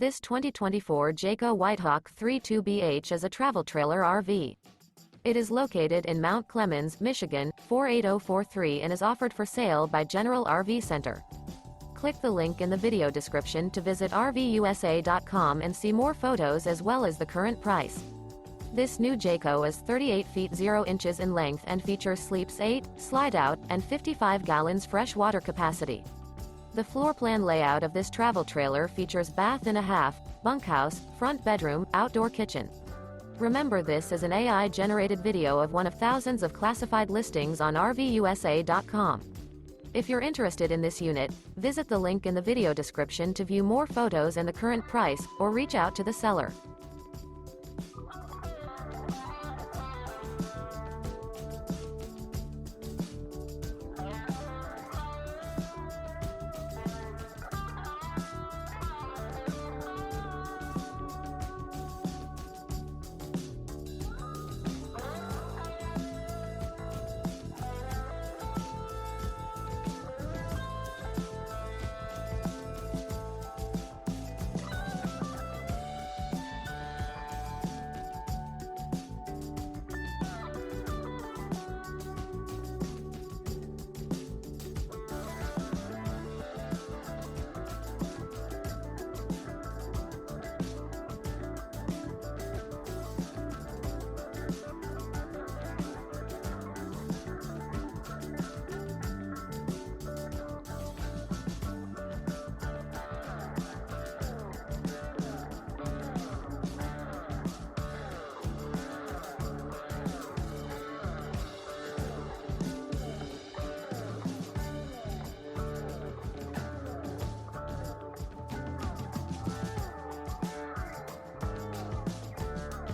This 2024 Jayco White Hawk 32BH is a travel trailer RV. It is located in Mount Clemens, Michigan, 48043 and is offered for sale by General RV Center. Click the link in the video description to visit RVUSA.com and see more photos as well as the current price. This new Jayco is 38 feet 0 inches in length and features sleeps 8, slide-out, and 55 gallons fresh water capacity. The floor plan layout of this travel trailer features bath and a half, bunkhouse, front bedroom, outdoor kitchen. Remember, this is an AI-generated video of one of thousands of classified listings on RVUSA.com. If you're interested in this unit, visit the link in the video description to view more photos and the current price, or reach out to the seller.